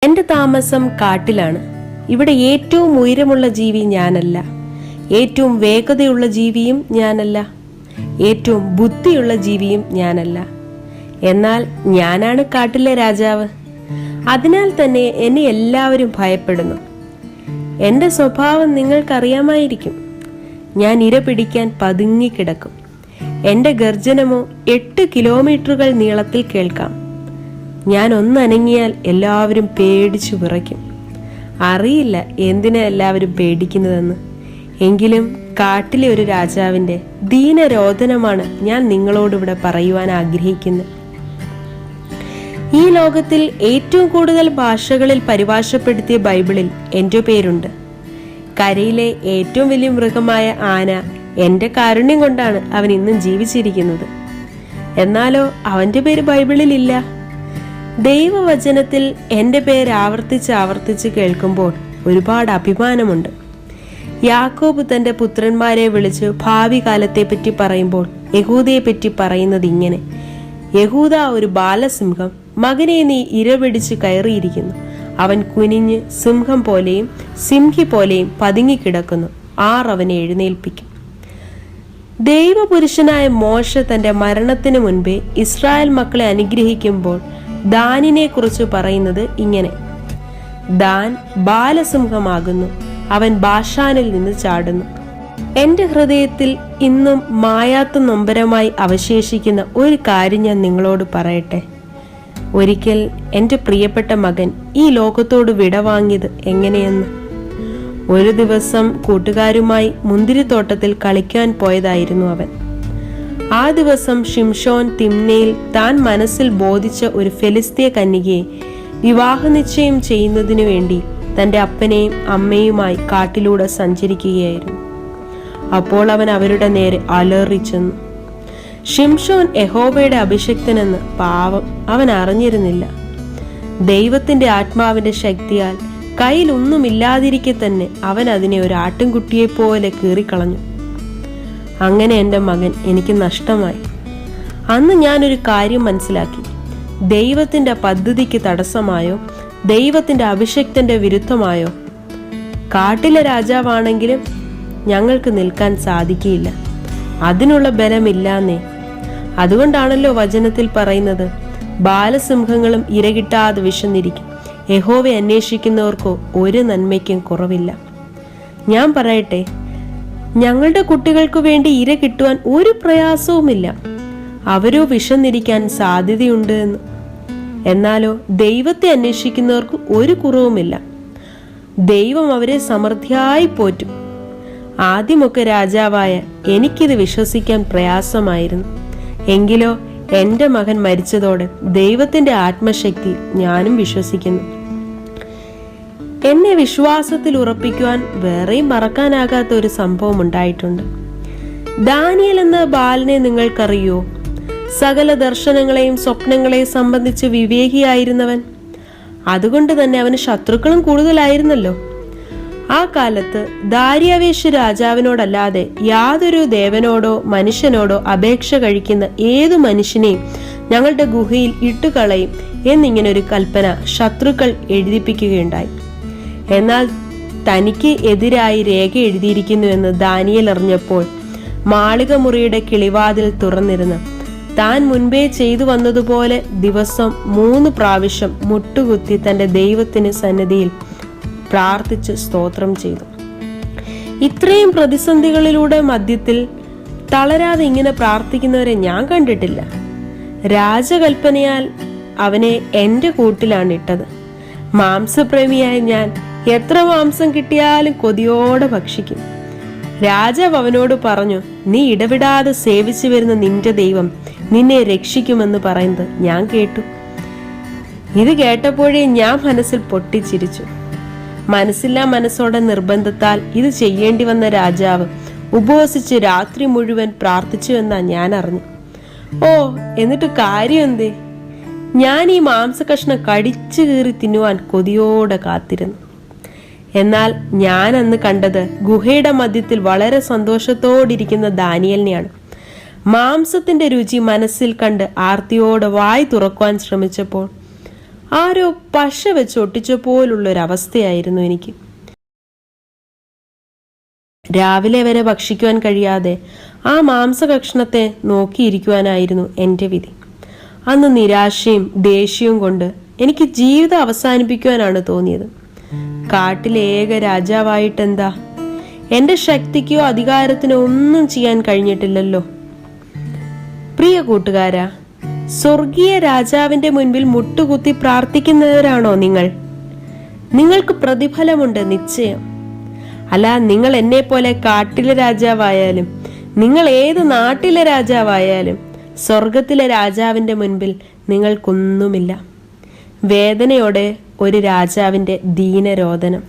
എൻ്റെ താമസം കാട്ടിലാണ്. ഇവിടെ ഏറ്റവും ഉയരമുള്ള ജീവി ഞാനല്ല, ഏറ്റവും വേഗതയുള്ള ജീവിയും ഞാനല്ല, ഏറ്റവും ബുദ്ധിയുള്ള ജീവിയും ഞാനല്ല. എന്നാൽ ഞാനാണ് കാട്ടിലെ രാജാവ്. അതിനാൽ തന്നെ എന്നെ എല്ലാവരും ഭയപ്പെടുന്നു. എൻ്റെ സ്വഭാവം നിങ്ങൾക്കറിയാമായിരിക്കും. ഞാൻ ഇര പിടിക്കാൻ പതുങ്ങിക്കിടക്കും. എൻ്റെ ഗർജനമോ 8 കിലോമീറ്ററുകൾ നീളത്തിൽ കേൾക്കാം. ഞാൻ ഒന്നനങ്ങിയാൽ എല്ലാവരും പേടിച്ചു വിറയ്ക്കും. അറിയില്ല എന്തിനാ എല്ലാവരും പേടിക്കുന്നതെന്ന്. എങ്കിലും കാട്ടിലെ ഒരു രാജാവിൻ്റെ ദീനരോധനമാണ് ഞാൻ നിങ്ങളോടിവിടെ പറയുവാൻ ആഗ്രഹിക്കുന്നത്. ഈ ലോകത്തിൽ ഏറ്റവും കൂടുതൽ ഭാഷകളിൽ പരിഭാഷപ്പെടുത്തിയ ബൈബിളിൽ എൻ്റെ പേരുണ്ട്. കരയിലെ ഏറ്റവും വലിയ മൃഗമായ ആന എൻ്റെ കാരുണ്യം കൊണ്ടാണ് അവൻ ഇന്നും ജീവിച്ചിരിക്കുന്നത്. എന്നാലോ അവൻ്റെ പേര് ബൈബിളിൽ ഇല്ല. ദൈവവചനത്തിൽ എൻ്റെ പേര് ആവർത്തിച്ച് കേൾക്കുമ്പോൾ ഒരുപാട് അഭിമാനമുണ്ട്. യാക്കോബ് തൻ്റെ പുത്രന്മാരെ വിളിച്ച് ഭാവി കാലത്തെപ്പറ്റി പറയുമ്പോൾ യഹൂദയെ പറ്റി പറയുന്നത് ഇങ്ങനെ: യഹൂദ ഒരു ബാലസിംഹം, മകനെ നീ ഇരപിടിച്ച് കയറിയിരിക്കുന്നു. അവൻ കുനിഞ്ഞ് സിംഹം പോലെയും സിംഹി പോലെയും പതുങ്ങിക്കിടക്കുന്നു. ആർ അവനെ എഴുന്നേൽപ്പിക്കും. ദൈവപുരുഷനായ മോശ തൻ്റെ മരണത്തിന് മുൻപേ ഇസ്രായേൽ മക്കളെ അനുഗ്രഹിക്കുമ്പോൾ ദാനിനെ കുറിച്ച് പറയുന്നത് ഇങ്ങനെ: ദാൻ ബാലസിംഹമാകുന്നു, അവൻ ബാഷാനിൽ നിന്ന് ചാടുന്നു. എൻ്റെ ഹൃദയത്തിൽ ഇന്നും മായാത്ത നൊമ്പരമായി അവശേഷിക്കുന്ന ഒരു കാര്യം ഞാൻ നിങ്ങളോട് പറയട്ടെ. ഒരിക്കൽ എൻ്റെ പ്രിയപ്പെട്ട മകൻ ഈ ലോകത്തോട് വിടവാങ്ങിയത് എങ്ങനെയെന്ന്. ഒരു ദിവസം കൂട്ടുകാരുമായി മുന്തിരിത്തോട്ടത്തിൽ കളിക്കാൻ പോയതായിരുന്നു അവൻ. ആ ദിവസം ഷിംഷോൻ തിമ്നയിൽ താൻ മനസ്സിൽ ബോധിച്ച ഒരു ഫെലിസ്തീയ കന്യകയെ വിവാഹ നിശ്ചയം ചെയ്യുന്നതിനു വേണ്ടി തൻ്റെ അപ്പനെയും അമ്മയുമായി കാട്ടിലൂടെ സഞ്ചരിക്കുകയായിരുന്നു. അപ്പോൾ അവൻ അവരുടെ നേരെ അലറിച്ചെന്നു. ഷിംഷോൻ യഹോവയുടെ അഭിഷിക്തനെന്ന് പാവം അവൻ അറിഞ്ഞിരുന്നില്ല. ദൈവത്തിന്റെ ആത്മാവിന്റെ ശക്തിയാൽ കയ്യിലൊന്നുമില്ലാതിരിക്കെ തന്നെ അവൻ അതിനെ ഒരു ആട്ടിൻകുട്ടിയെ പോലെ കീറിക്കളഞ്ഞു. അങ്ങനെ എൻ്റെ മകൻ എനിക്ക് നഷ്ടമായി. അന്ന് ഞാനൊരു കാര്യം മനസ്സിലാക്കി: ദൈവത്തിൻ്റെ പദ്ധതിക്ക് തടസ്സമായോ ദൈവത്തിൻ്റെ അഭിഷിക്തന്റെ വിരുദ്ധമായോ കാട്ടിലെ രാജാവാണെങ്കിലും ഞങ്ങൾക്ക് നിൽക്കാൻ സാധിക്കില്ല. അതിനുള്ള ബലമില്ലാന്നേ. അതുകൊണ്ടാണല്ലോ വചനത്തിൽ പറയുന്നത്: ബാലസിംഹങ്ങളും ഇരകിട്ടാതെ വിശന്നിരിക്കും, യഹോവയെ അന്വേഷിക്കുന്നവർക്കോ ഒരു നന്മയ്ക്കും കുറവില്ല. ഞാൻ പറയട്ടെ, ഞങ്ങളുടെ കുട്ടികൾക്ക് വേണ്ടി ഇര കിട്ടുവാൻ ഒരു പ്രയാസവുമില്ല. അവരോ വിശന്നിരിക്കാൻ സാധ്യതയുണ്ട് എന്ന്. എന്നാലോ ദൈവത്തെ അന്വേഷിക്കുന്നവർക്ക് ഒരു കുറവുമില്ല. ദൈവം അവരെ സമൃദ്ധിയായി പോറ്റും. ആദ്യമൊക്കെ രാജാവായ എനിക്കിത് വിശ്വസിക്കാൻ പ്രയാസമായിരുന്നു. എങ്കിലോ എൻ്റെ മകൻ മരിച്ചതോടെ ദൈവത്തിൻ്റെ ആത്മശക്തി ഞാനും വിശ്വസിക്കുന്നു. എന്നെ വിശ്വാസത്തിൽ ഉറപ്പിക്കുവാൻ വേറെയും മറക്കാനാകാത്ത ഒരു സംഭവം ഉണ്ടായിട്ടുണ്ട്. ദാനിയേൽ എന്ന ബാലനെ നിങ്ങൾക്കറിയോ? സകല ദർശനങ്ങളെയും സ്വപ്നങ്ങളെയും സംബന്ധിച്ച് വിവേകിയായിരുന്നവൻ. അതുകൊണ്ട് തന്നെ അവന് ശത്രുക്കളും കൂടുതലായിരുന്നല്ലോ. ആ കാലത്ത് ദാര്യാവേശ രാജാവിനോടല്ലാതെ യാതൊരു ദേവനോടോ മനുഷ്യനോടോ അപേക്ഷ കഴിക്കുന്ന ഏതു മനുഷ്യനെയും ഞങ്ങളുടെ ഗുഹയിൽ ഇട്ടുകളയും എന്നിങ്ങനൊരു കൽപ്പന ശത്രുക്കൾ എഴുതിപ്പിക്കുകയുണ്ടായി. എന്നാൽ തനിക്ക് എതിരായി രേഖ എഴുതിയിരിക്കുന്നുവെന്ന് ദാനിയേൽ അറിഞ്ഞപ്പോൾ മാളിക മുറിയുടെ കിളിവാതിൽ തുറന്നിരുന്ന് താൻ മുൻപേ ചെയ്തു വന്നതുപോലെ ദിവസം 3 പ്രാവശ്യം മുട്ടുകുത്തി തൻ്റെ ദൈവത്തിന് സന്നിധിയിൽ പ്രാർത്ഥിച്ച് സ്തോത്രം ചെയ്തു. ഇത്രയും പ്രതിസന്ധികളിലൂടെ മധ്യത്തിൽ തളരാതെ ഇങ്ങനെ പ്രാർത്ഥിക്കുന്നവരെ ഞാൻ കണ്ടിട്ടില്ല. രാജകൽപ്പനയാൽ അവനെ എൻ്റെ കൂട്ടിലാണ് ഇട്ടത്. മാംസപ്രേമിയായ ഞാൻ എത്ര മാംസം കിട്ടിയാലും കൊതിയോടെ ഭക്ഷിക്കും. രാജാവ് അവനോട് പറഞ്ഞു: നീ ഇടവിടാതെ സേവിച്ചു വരുന്ന നിന്റെ ദൈവം നിന്നെ രക്ഷിക്കുമെന്ന് പറയുന്നത് ഞാൻ കേട്ടു. ഇത് കേട്ടപ്പോഴേ ഞാൻ മനസ്സിൽ പൊട്ടിച്ചിരിച്ചു. മനസ്സില്ലാ മനസ്സോടെ നിർബന്ധത്താൽ ഇത് ചെയ്യേണ്ടി വന്ന രാജാവ് ഉപവസിച്ച് രാത്രി മുഴുവൻ പ്രാർത്ഥിച്ചു എന്നാ ഞാൻ അറിഞ്ഞു. ഓ, എന്നിട്ട് കാര്യം എന്തേ? ഞാൻ ഈ മാംസകഷ്ണം കടിച്ചു കീറി തിന്നുവാൻ കൊതിയോടെ കാത്തിരുന്നു. എന്നാൽ ഞാൻ അന്ന് കണ്ടത് ഗുഹയുടെ മധ്യത്തിൽ വളരെ സന്തോഷത്തോടിരിക്കുന്ന ദാനിയേലിനെയാണ്. മാംസത്തിന്റെ രുചി മനസ്സിൽ കണ്ട് ആർത്തിയോടെ വായി തുറക്കുവാൻ ശ്രമിച്ചപ്പോൾ ആരോ പശ വെച്ച് ഒട്ടിച്ച പോലുള്ളൊരവസ്ഥയായിരുന്നു എനിക്ക്. രാവിലെ വരെ ഭക്ഷിക്കുവാൻ കഴിയാതെ ആ മാംസകഷ്ണത്തെ നോക്കിയിരിക്കുവാനായിരുന്നു എൻ്റെ വിധി. അന്ന് നിരാശയും ദേഷ്യവും കൊണ്ട് എനിക്ക് ജീവിതം അവസാനിപ്പിക്കുവാനാണ് തോന്നിയത്. കാട്ടിലെ ഏക രാജാവായിട്ടെന്താ? എൻ്റെ ശക്തിക്കോ അധികാരത്തിനോ ഒന്നും ചെയ്യാൻ കഴിഞ്ഞിട്ടില്ലല്ലോ. പ്രിയ കൂട്ടുകാരാ, സ്വർഗീയ രാജാവിൻ്റെ മുൻപിൽ മുട്ടുകുത്തി പ്രാർത്ഥിക്കുന്നവരാണോ നിങ്ങൾ? നിങ്ങൾക്ക് പ്രതിഫലമുണ്ട് നിശ്ചയം. അല്ല, നിങ്ങൾ എന്നെ പോലെ കാട്ടിലെ രാജാവായാലും നിങ്ങൾ ഏത് നാട്ടിലെ രാജാവായാലും സ്വർഗത്തിലെ രാജാവിൻ്റെ മുൻപിൽ നിങ്ങൾക്കൊന്നുമില്ല. വേദനയോടെ ഒരു രാജാവിൻ്റെ ദീനരോദനം.